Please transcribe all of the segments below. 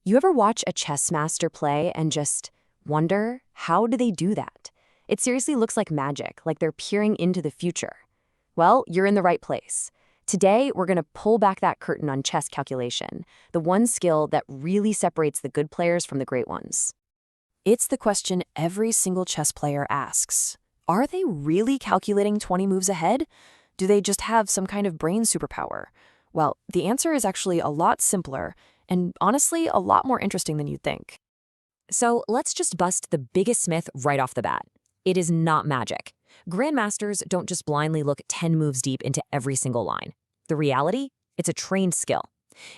You ever watch a chess master play and just wonder, how do they do that? It seriously looks like magic, like they're peering into the future. Well, you're in the right place. Today, we're going to pull back that curtain on chess calculation, the one skill that really separates the good players from the great ones. It's the question every single chess player asks. Are they really calculating 20 moves ahead? Do they just have some kind of brain superpower? Well, the answer is actually a lot simpler and honestly a lot more interesting than you'd think. So let's just bust the biggest myth right off the bat. It is not magic. Grandmasters don't just blindly look 10 moves deep into every single line. The reality? It's a trained skill.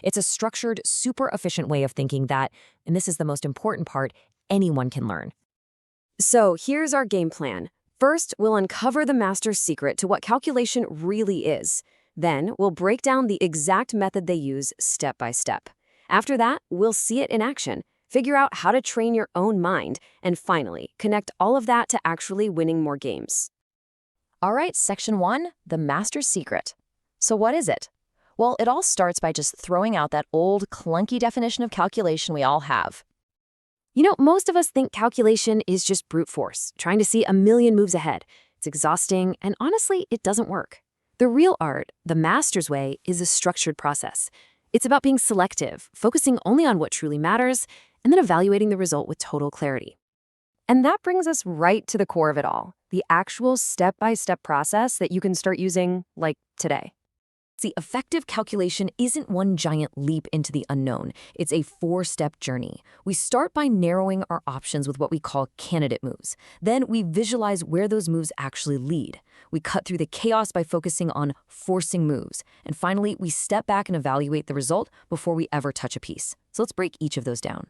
It's a structured, super efficient way of thinking that, and this is the most important part, anyone can learn. So here's our game plan. First, we'll uncover the master's secret to what calculation really is. Then, we'll break down the exact method they use step by step. After that, we'll see it in action, figure out how to train your own mind, and finally, connect all of that to actually winning more games. All right, section 1, the master's secret. So what is it? Well, it all starts by just throwing out that old, clunky definition of calculation we all have. Most of us think calculation is just brute force, trying to see a million moves ahead. It's exhausting, and honestly, it doesn't work. The real art, the master's way, is a structured process. It's about being selective, focusing only on what truly matters, and then evaluating the result with total clarity. And that brings us right to the core of it all, the actual step-by-step process that you can start using, like today. See, effective calculation isn't one giant leap into the unknown. It's a 4-step journey. We start by narrowing our options with what we call candidate moves. Then we visualize where those moves actually lead. We cut through the chaos by focusing on forcing moves. And finally, we step back and evaluate the result before we ever touch a piece. So let's break each of those down.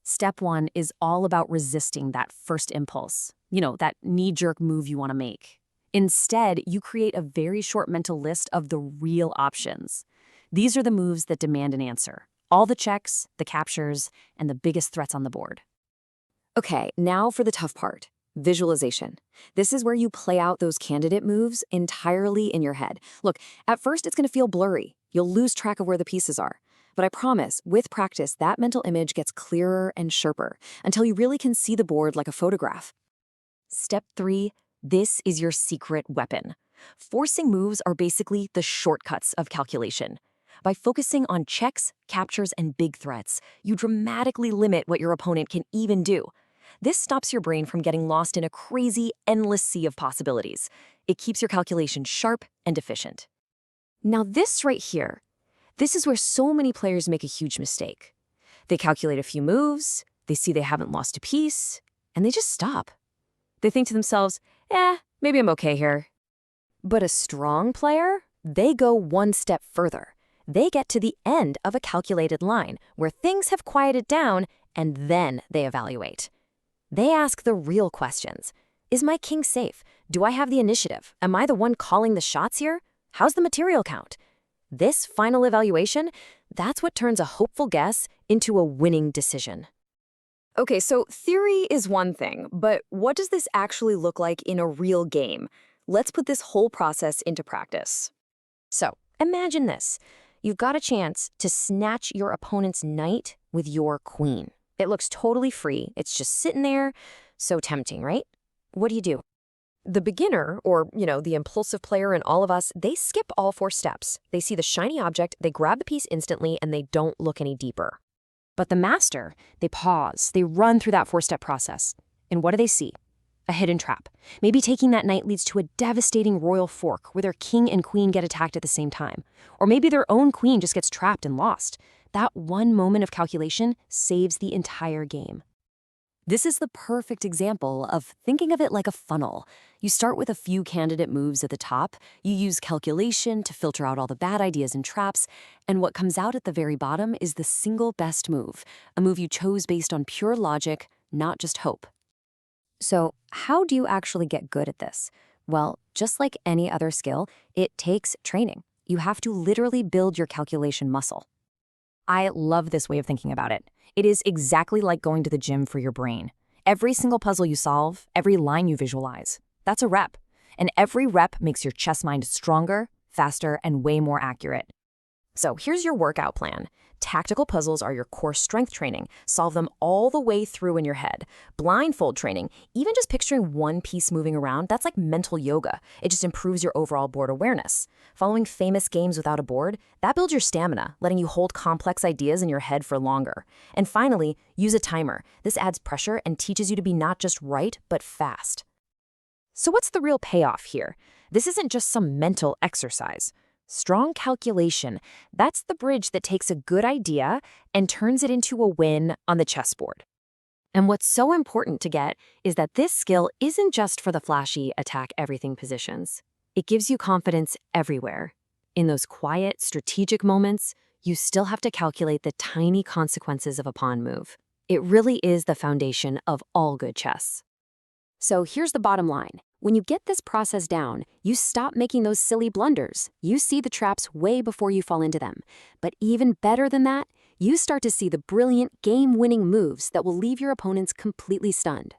Step 1 is all about resisting that first impulse. That knee-jerk move you want to make. Instead, you create a very short mental list of the real options. These are the moves that demand an answer. All the checks, the captures, and the biggest threats on the board. Okay, now for the tough part, visualization. This is where you play out those candidate moves entirely in your head. Look, at first it's going to feel blurry. You'll lose track of where the pieces are. But I promise, with practice, that mental image gets clearer and sharper until you really can see the board like a photograph. Step 3. This is your secret weapon. Forcing moves are basically the shortcuts of calculation. By focusing on checks, captures, and big threats, you dramatically limit what your opponent can even do. This stops your brain from getting lost in a crazy, endless sea of possibilities. It keeps your calculation sharp and efficient. Now this right here, this is where so many players make a huge mistake. They calculate a few moves, they see they haven't lost a piece, and they just stop. They think to themselves, maybe I'm okay here. But a strong player, they go one step further. They get to the end of a calculated line where things have quieted down, and then they evaluate. They ask the real questions. Is my king safe? Do I have the initiative? Am I the one calling the shots here? How's the material count? This final evaluation, that's what turns a hopeful guess into a winning decision. Okay, so theory is one thing, but what does this actually look like in a real game? Let's put this whole process into practice. So, imagine this. You've got a chance to snatch your opponent's knight with your queen. It looks totally free. It's just sitting there. So tempting, right? What do? The beginner, or, the impulsive player in all of us, they skip all 4 steps. They see the shiny object, they grab the piece instantly, and they don't look any deeper. But the master, they pause, they run through that 4-step process. And what do they see? A hidden trap. Maybe taking that knight leads to a devastating royal fork where their king and queen get attacked at the same time. Or maybe their own queen just gets trapped and lost. That one moment of calculation saves the entire game. This is the perfect example of thinking of it like a funnel. You start with a few candidate moves at the top, you use calculation to filter out all the bad ideas and traps, and what comes out at the very bottom is the single best move, a move you chose based on pure logic, not just hope. So, how do you actually get good at this? Well, just like any other skill, it takes training. You have to literally build your calculation muscle. I love this way of thinking about it. It is exactly like going to the gym for your brain. Every single puzzle you solve, every line you visualize, that's a rep. And every rep makes your chess mind stronger, faster, and way more accurate. So here's your workout plan. Tactical puzzles are your core strength training. Solve them all the way through in your head. Blindfold training, even just picturing one piece moving around, that's like mental yoga. It just improves your overall board awareness. Following famous games without a board, that builds your stamina, letting you hold complex ideas in your head for longer. And finally, use a timer. This adds pressure and teaches you to be not just right, but fast. So what's the real payoff here? This isn't just some mental exercise. Strong calculation, that's the bridge that takes a good idea and turns it into a win on the chessboard. And what's so important to get is that this skill isn't just for the flashy attack everything positions. It gives you confidence everywhere. In those quiet, strategic moments, you still have to calculate the tiny consequences of a pawn move. It really is the foundation of all good chess. So here's the bottom line. When you get this process down, you stop making those silly blunders. You see the traps way before you fall into them. But even better than that, you start to see the brilliant game-winning moves that will leave your opponents completely stunned.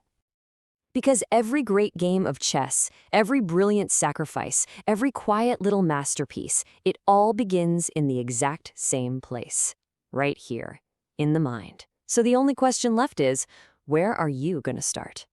Because every great game of chess, every brilliant sacrifice, every quiet little masterpiece, it all begins in the exact same place. Right here, in the mind. So the only question left is, where are you going to start?